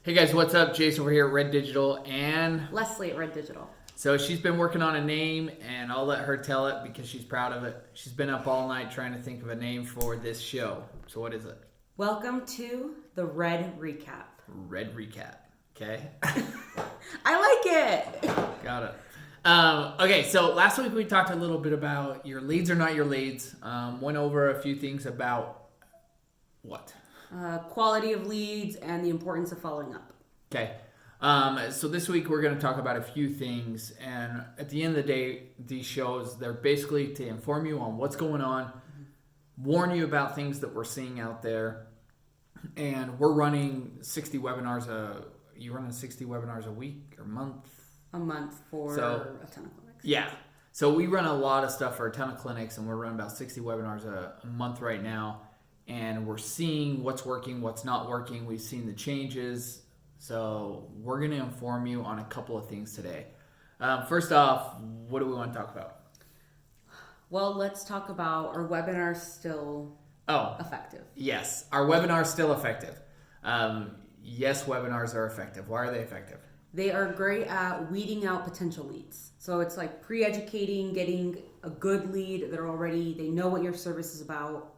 Hey guys, what's up? Jason over here at Red Digital, and Leslie at Red Digital. so she's been working on a name, and I'll let her tell it because she's proud of it. She's been up all night trying to think of a name for this show. So what is it? Welcome to the Red Recap. Red Recap. Okay. I like it. Got it. Okay, so last week we talked a little bit about your leads or not your leads. Went over a few things about what? Quality of leads and the importance of following up. Okay. So this week we're going to talk about a few things, and at the end of the day, these shows, they're basically to inform you on what's going on, warn you about things that we're seeing out there, and we're running 60 webinars you running 60 webinars a week or month? A month for a ton of clinics. Yeah. So we run a lot of stuff for a ton of clinics, and we're running about 60 webinars a month right now, and we're seeing what's working, what's not working. We've seen the changes. So we're going to inform you on a couple of things today. First off, what do we want to talk about? Well, let's talk about our webinars still effective. Yes, our webinars still effective. Yes, webinars are effective. Why are they effective? They are great at weeding out potential leads. So it's like pre-educating, getting a good lead. They know what your service is about.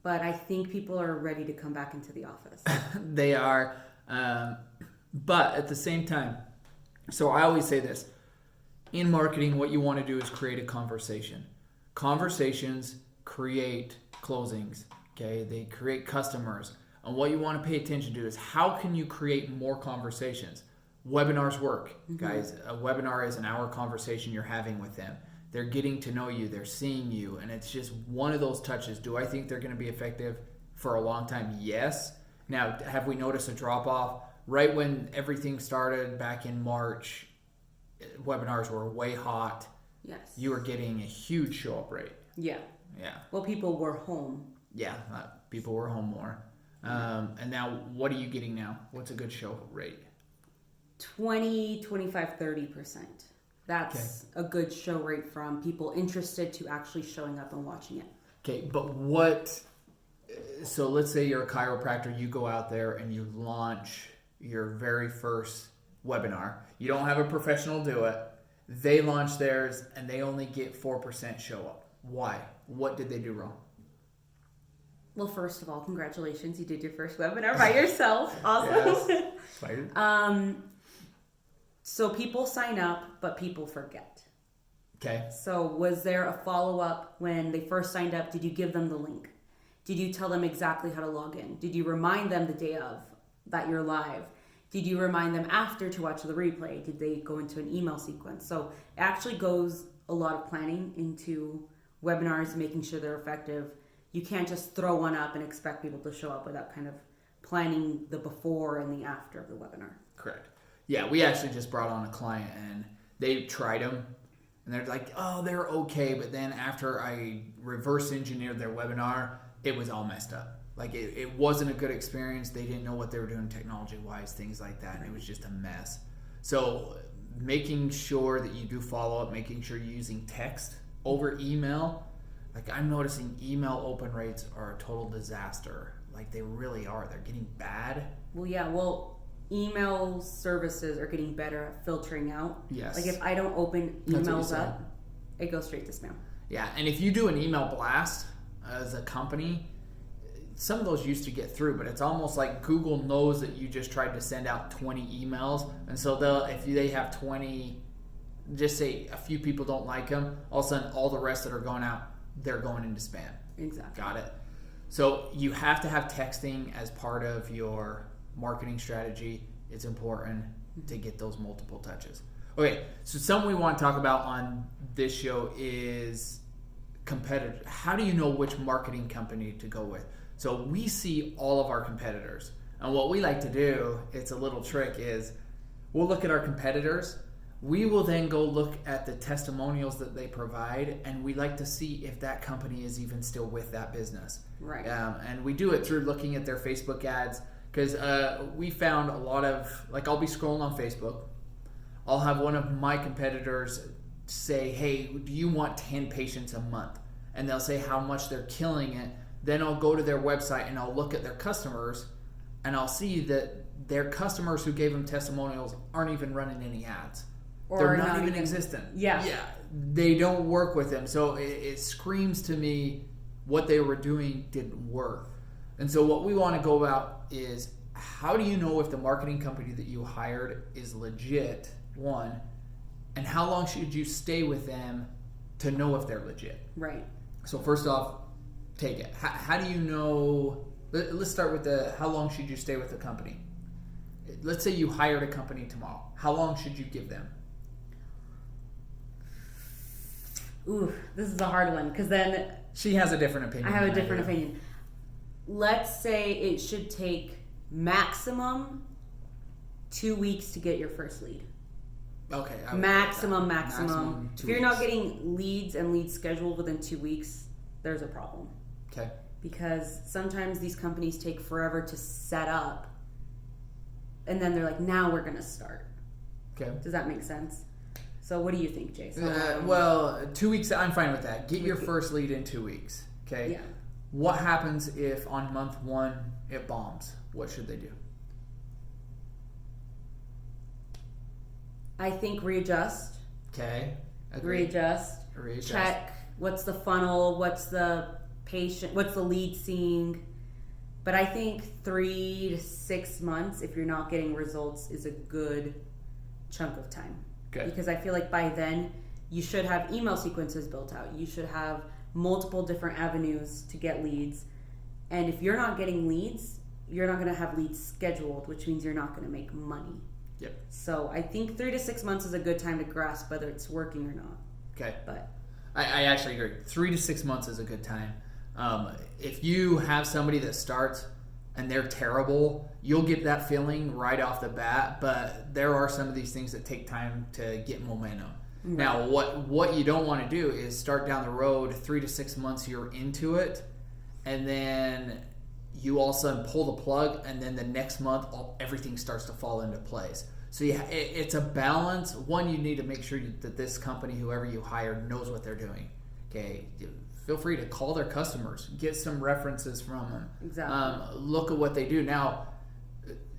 But I think people are ready to come back into the office. They are. But at the same time, so I always say this. In marketing, what you want to do is create a conversation. Conversations create closings. Okay, they create customers. And what you want to pay attention to is how can you create more conversations? Webinars work, guys. A webinar is an hour conversation you're having with them. They're getting to know you. They're seeing you. And it's just one of those touches. Do I think they're going to be effective for a long time? Yes. Now, have we noticed a drop-off? Right when everything started back in March, webinars were way hot. Yes. You were getting a huge show-up rate. Yeah. Yeah. Well, people were home. Yeah. People were home more. And now, what are you getting now? What's a good show rate? 20, 25, 30%. That's a good show rate from people interested to actually showing up and watching it. Okay, but so let's say you're a chiropractor, you go out there and you launch your very first webinar. You don't have a professional do it. They launch theirs and they only get 4% show up. Why? What did they do wrong? Well, first of all, congratulations. You did your first webinar by yourself. Awesome. Yes. Excited. So people sign up, but people forget. Okay. So was there a follow-up when they first signed up? Did you give them the link? Did you tell them exactly how to log in? Did you remind them the day of that you're live? Did you remind them after to watch the replay? Did they go into an email sequence? So it actually goes a lot of planning into webinars, making sure they're effective. You can't just throw one up and expect people to show up without kind of planning the before and the after of the webinar. Correct. Yeah, we actually just brought on a client and they tried them and they're like, oh, they're okay. But then after I reverse engineered their webinar, it was all messed up. Like it wasn't a good experience. They didn't know what they were doing technology-wise, things like that. And it was just a mess. So making sure that you do follow up, making sure you're using text over email. Like I'm noticing email open rates are a total disaster. Like they really are. They're getting bad. Well, yeah. Email services are getting better at filtering out. Yes. Like if I don't open emails up, it goes straight to spam. Yeah, and if you do an email blast as a company, some of those used to get through, but it's almost like Google knows that you just tried to send out 20 emails, and so if they have 20, just say a few people don't like them, all of a sudden all the rest that are going out, they're going into spam. Exactly. Got it. So you have to have texting as part of your marketing strategy. It's important to get those multiple touches. Okay, so something we want to talk about on this show is competitors. How do you know which marketing company to go with? So we see all of our competitors, and what we like to do, it's a little trick, is we'll look at our competitors. We will then go look at the testimonials that they provide, and we like to see if that company is even still with that business. Right. And we do it through looking at their Facebook ads. Because we found a lot of, like I'll be scrolling on Facebook. I'll have one of my competitors say, hey, do you want 10 patients a month? And they'll say how much they're killing it. Then I'll go to their website and I'll look at their customers and I'll see that their customers who gave them testimonials aren't even running any ads. Or They're not even existent. Yeah. Yeah. They don't work with them. So it screams to me what they were doing didn't work. And so what we want to go about is, how do you know if the marketing company that you hired is legit, one, and how long should you stay with them to know if they're legit? Right. So first off, take it. How do you know? Let's start with how long should you stay with the company? Let's say you hired a company tomorrow. How long should you give them? Ooh, this is a hard one, because then She has a different opinion. I have a than different do. opinion. Let's say it should take maximum 2 weeks to get your first lead. Okay. I would Maximum. go with that. Maximum If 2 you're not weeks. getting leads and leads scheduled within 2 weeks, there's a problem. Okay. Because sometimes these companies take forever to set up, and then they're like, now we're going to start. Okay. Does that make sense? So what do you think, Jason? Well, 2 weeks, I'm fine with that. Get your first lead in 2 weeks. Okay. Yeah. What happens if on month 1 it bombs? What should they do? I think readjust. Okay. Agreed. Readjust. Readjust. Check what's the funnel, what's the patient, what's the lead seeing. But I think 3 to 6 months, if you're not getting results, is a good chunk of time. Good. Because I feel like by then you should have email sequences built out. You should have multiple different avenues to get leads. And if you're not getting leads, you're not going to have leads scheduled, which means you're not going to make money. Yep. So I think 3 to 6 months is a good time to grasp whether it's working or not. Okay. But I actually agree. 3 to 6 months is a good time. If you have somebody that starts and they're terrible, you'll get that feeling right off the bat. But there are some of these things that take time to get momentum. Mm-hmm. Now, what you don't want to do is start down the road 3 to 6 months you're into it, and then you all of a sudden pull the plug, and then the next month everything starts to fall into place. So it's a balance. One, you need to make sure that this company, whoever you hire, knows what they're doing. Okay, feel free to call their customers, get some references from them. Exactly. Look at what they do. Now,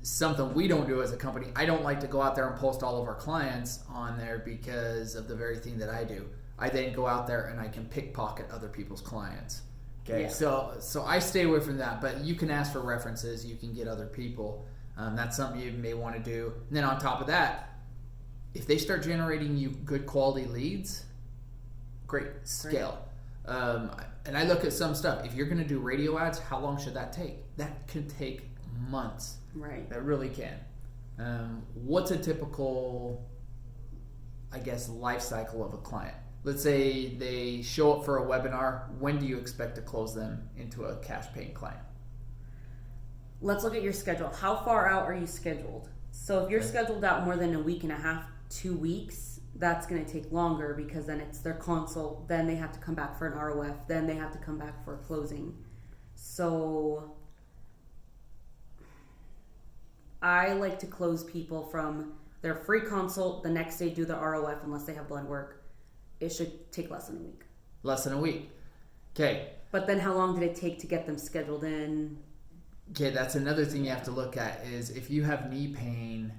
something we don't do as a company, I don't like to go out there and post all of our clients on there because of the very thing that I do. I then go out there and I can pickpocket other people's clients. Okay, Yeah. so I stay away from that, but you can ask for references, you can get other people. That's something you may want to do. And then on top of that, if they start generating you good quality leads, great, scale. And I look at some stuff. If you're going to do radio ads, how long should that take? That could take months. right. That really can. What's a typical, I guess, life cycle of a client? Let's say they show up for a webinar. When do you expect to close them into a cash paying client? Let's look at your schedule. How far out are you scheduled? So if you're Okay. scheduled out more than a week and a half, 2 weeks, that's going to take longer because then it's their consult. Then they have to come back for an ROF. Then they have to come back for a closing. So I like to close people from their free consult. The next day do the ROF unless they have blood work. It should take less than a week. Less than a week. Okay. But then how long did it take to get them scheduled in? Okay, that's another thing you have to look at is if you have knee pain,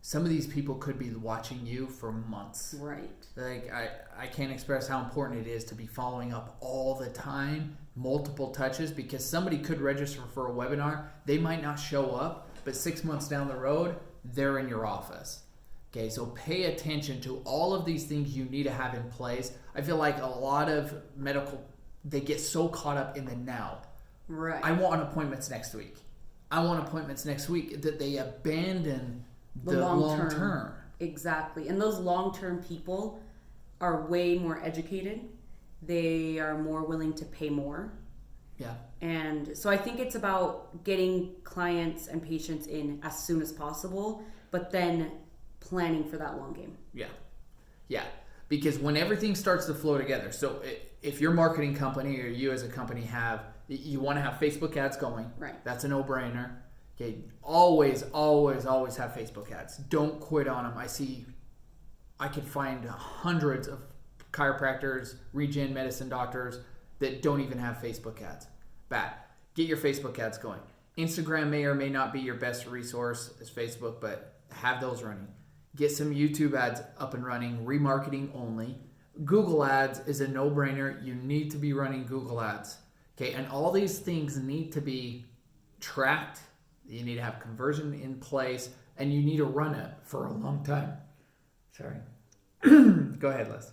some of these people could be watching you for months. Right. Like I can't express how important it is to be following up all the time, multiple touches, because somebody could register for a webinar. They might not show up, but 6 months down the road, they're in your office. Okay, so pay attention to all of these things you need to have in place. I feel like a lot of medical, they get so caught up in the now. Right. I want appointments next week. I want appointments next week, that they abandon the long term. Exactly. And those long-term people are way more educated. They are more willing to pay more. Yeah. And so I think it's about getting clients and patients in as soon as possible, but then planning for that long game. Yeah. Yeah. Because when everything starts to flow together, so if your marketing company or you as a company you want to have Facebook ads going. Right. That's a no-brainer. Okay. Always, always, always have Facebook ads. Don't quit on them. I could find hundreds of chiropractors, regen medicine doctors that don't even have Facebook ads. Bad. Get your Facebook ads going. Instagram may or may not be your best resource as Facebook, but have those running. Get some YouTube ads up and running, remarketing only. Google ads is a no-brainer. You need to be running Google ads. Okay, and all these things need to be tracked. You need to have conversion in place, and you need to run it for a long time. Sorry. Go ahead, Les.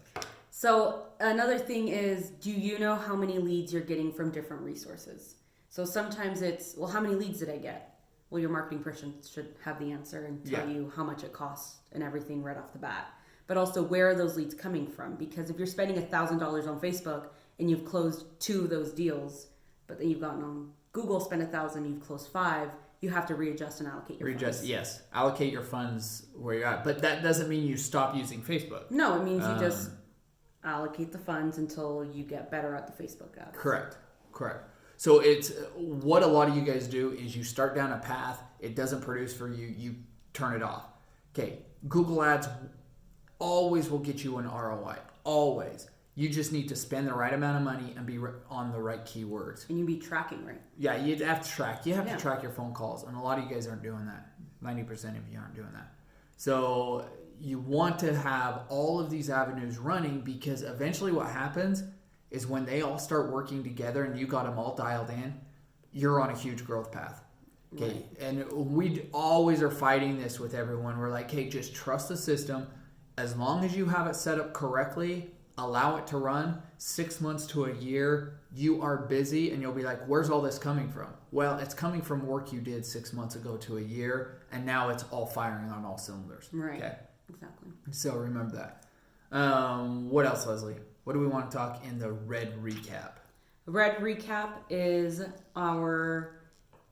So another thing is, do you know how many leads you're getting from different resources? So sometimes it's, well, how many leads did I get? Well, your marketing person should have the answer and tell you how much it costs and everything right off the bat. But also, where are those leads coming from? Because if you're spending $1,000 on Facebook and you've closed 2 of those deals, but then you've gotten on Google, spend $1,000, you've closed 5, you have to readjust and allocate your funds. Yes. Allocate your funds where you're at. But that doesn't mean you stop using Facebook. No, it means you just allocate the funds until you get better at the Facebook ads. Correct. So it's what a lot of you guys do is you start down a path, it doesn't produce for you, you turn it off. Okay, Google Ads always will get you an ROI. Always. You just need to spend the right amount of money and be on the right keywords. And you be tracking right. Yeah, you have to track. You have to track your phone calls. And a lot of you guys aren't doing that. 90% of you aren't doing that. So you want to have all of these avenues running, because eventually what happens is when they all start working together and you got them all dialed in, you're on a huge growth path. Okay. Right. And we always are fighting this with everyone. We're like, hey, just trust the system. As long as you have it set up correctly, allow it to run 6 months to a year, you are busy, and you'll be like, where's all this coming from? Well, it's coming from work you did 6 months ago to a year, and now it's all firing on all cylinders. Right. Okay. Exactly. So remember that. What else, Leslie? What do we want to talk in the red recap? Red recap is our,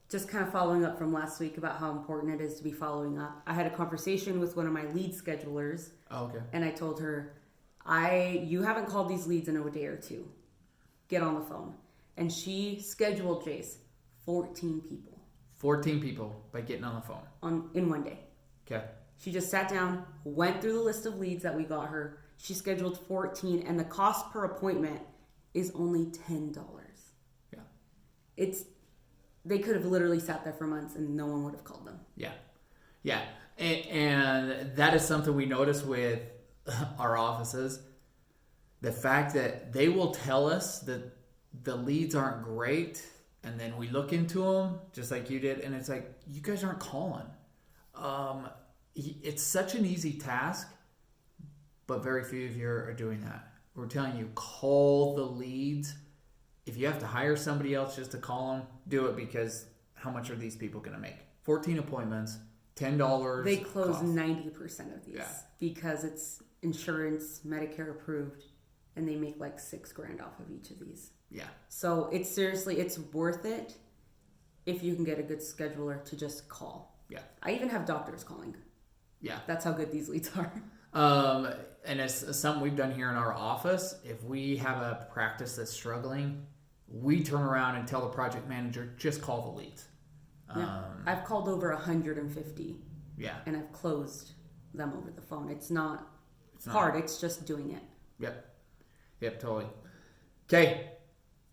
just kind of following up from last week about how important it is to be following up. I had a conversation with one of my lead schedulers. Oh, okay. And I told her, you haven't called these leads in a day or 2. Get on the phone. And she scheduled, Jace, 14 people. 14 people by getting on the phone. In one day. Okay. She just sat down, went through the list of leads that we got her. She scheduled 14, and the cost per appointment is only $10. Yeah. They could have literally sat there for months and no one would have called them. Yeah. And that is something we notice with our offices. The fact that they will tell us that the leads aren't great, and then we look into them just like you did, and it's like, you guys aren't calling. It's such an easy task, but very few of you are doing that. We're telling you, call the leads. If you have to hire somebody else just to call them, do it, because how much are these people going to make? 14 appointments, $10. They close cost. 90% of these because it's insurance, Medicare approved, and they make like $6,000 off of each of these. Yeah. So it's worth it if you can get a good scheduler to just call. Yeah. I even have doctors calling. Yeah. That's how good these leads are. And it's something we've done here in our office. If we have a practice that's struggling, we turn around and tell the project manager, just call the leads. I've called over 150. Yeah. And I've closed them over the phone. It's not hard. It's just doing it. Yep, totally. Okay.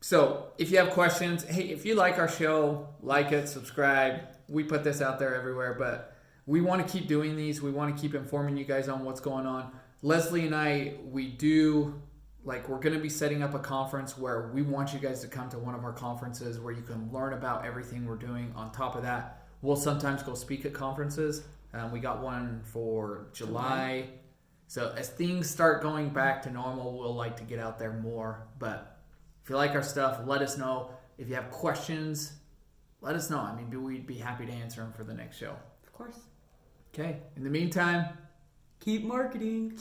So if you have questions, hey, if you like our show, like it, subscribe. We put this out there everywhere, but we want to keep doing these. We want to keep informing you guys on what's going on. Leslie and I, we're going to be setting up a conference where we want you guys to come to one of our conferences where you can learn about everything we're doing. On top of that, we'll sometimes go speak at conferences. We got one for July. So as things start going back to normal, we'll like to get out there more. But if you like our stuff, let us know. If you have questions, let us know. I mean, we'd be happy to answer them for the next show. Of course. Okay. In the meantime, keep marketing.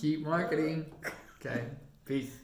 Okay. Peace.